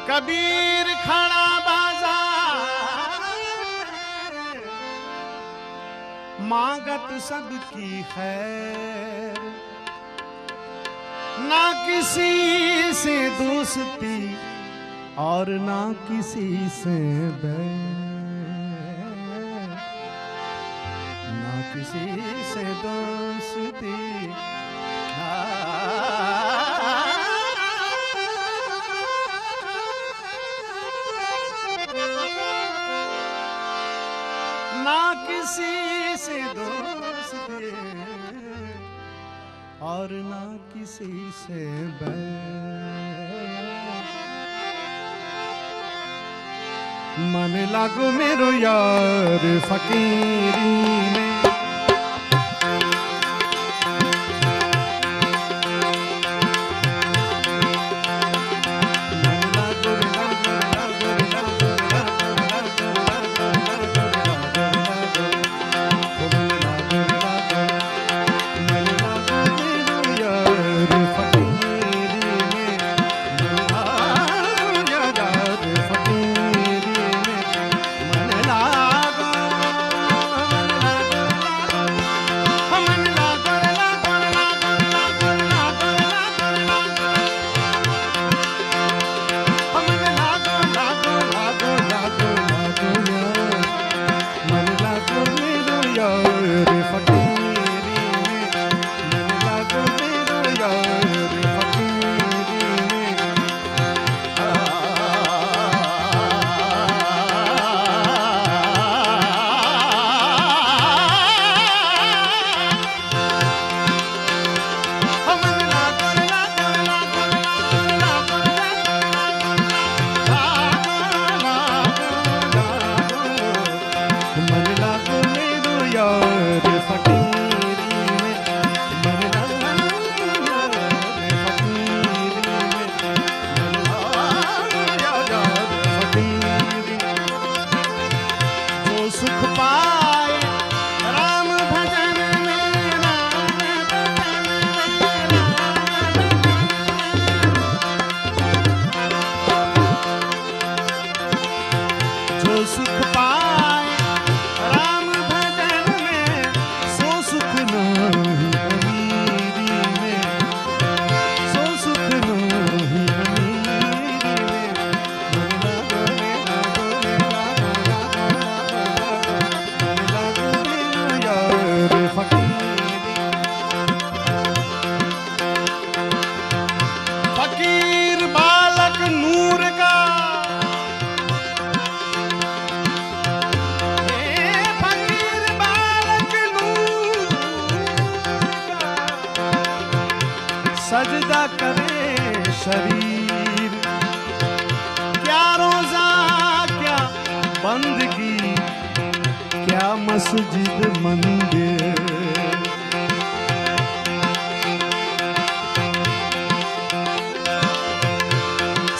कबीर खड़ा बाजार मांगत सबकी खैर, ना किसी से दोस्ती और ना किसी से बैर, ना किसी से दोस्ती ना किसी से दोस्ती और ना किसी से बैर। मन लागो मेरो यार फकीरी में, सजदा करे शरीर, क्या रोजा क्या बंदगी, क्या मस्जिद मंदिर।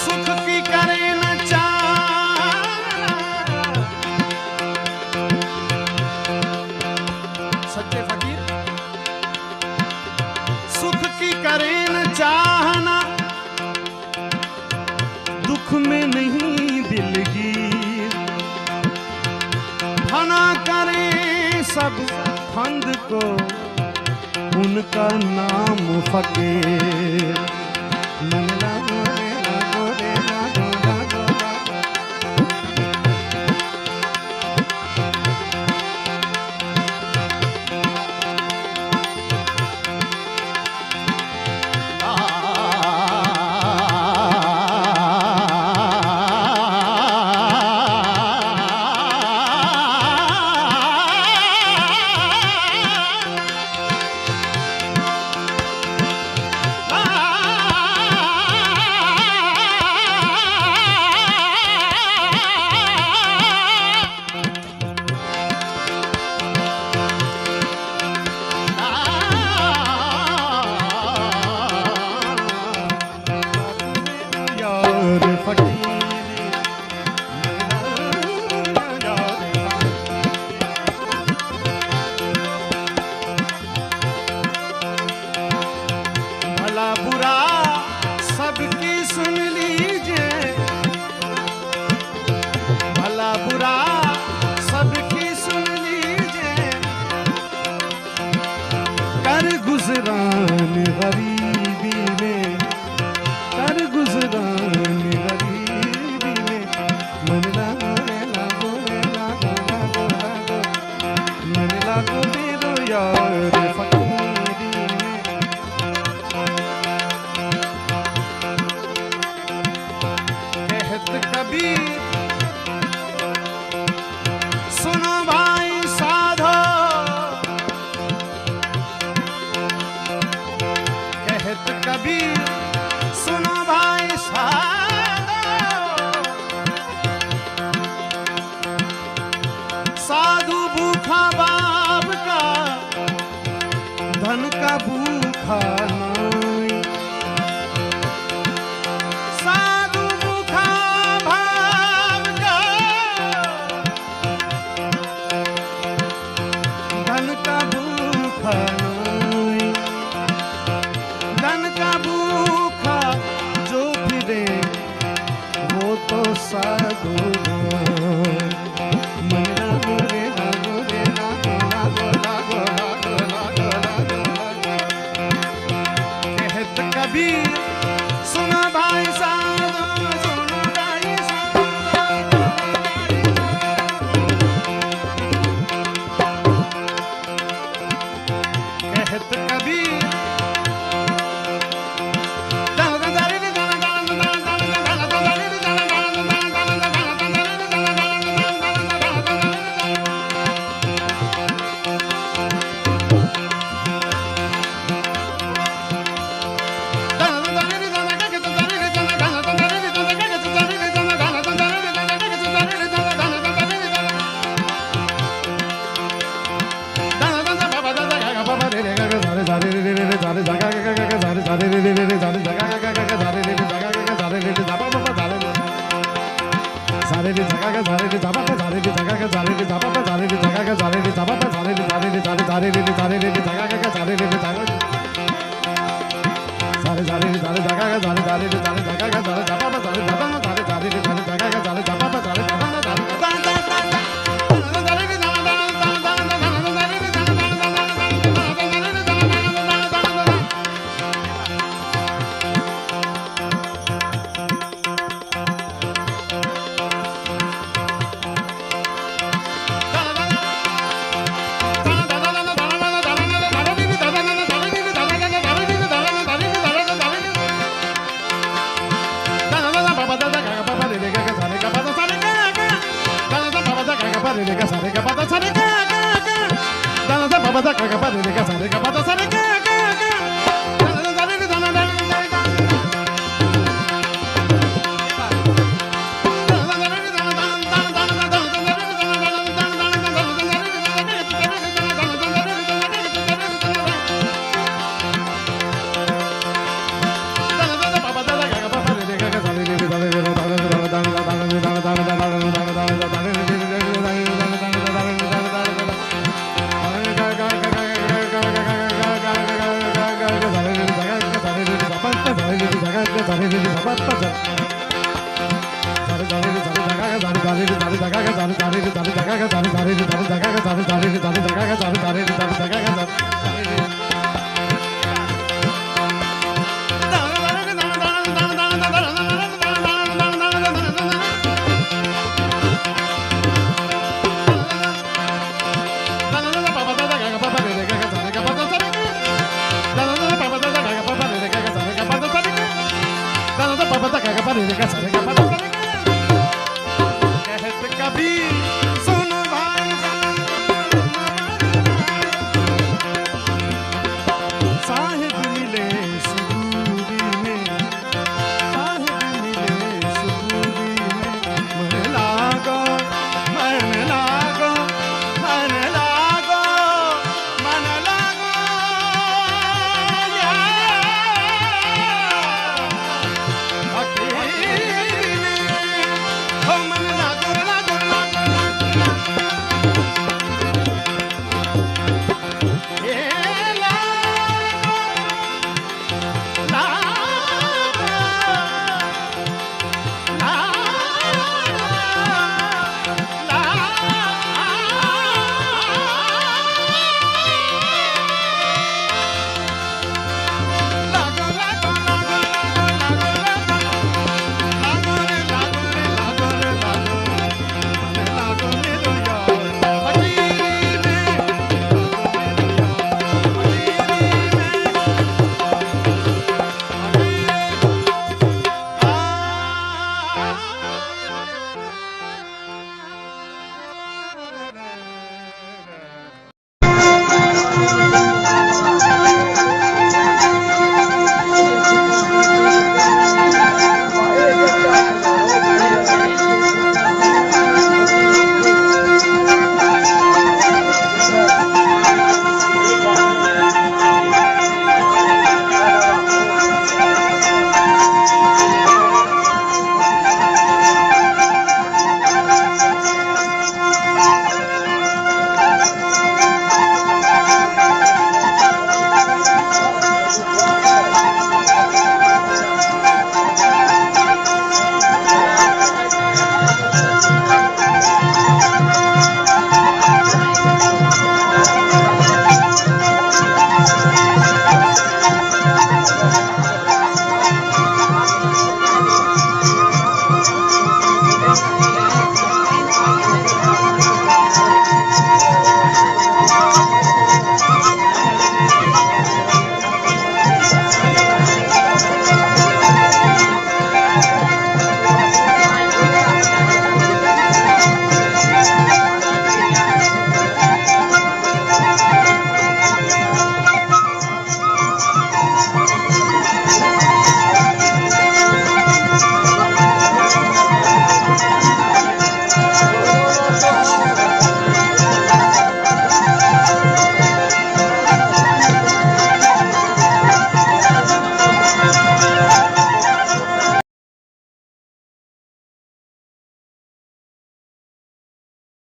सुख की करे न चाहना, सच्चे फकीर सुख की करे न चाहना, दुख में नहीं दिलगीर। फना करे सब फंद को, उनका नाम फकीर। मन लागो रे लागो रे लागो लागो लागो। भला बुरा सबकी सुन लीजिए, कहत कबीर सुनो भाई साधो, कहत कबीर सुनो भाई साधो, साधु भूखा बाप का धन का भूखा नहीं, साधु भूखा भाव का धन का भूखा नहीं, धन का भूखा जो फिरे वो तो साधु नहीं। कबीर सुना भाई साधो, सुना भाई साधो, कहत कबीर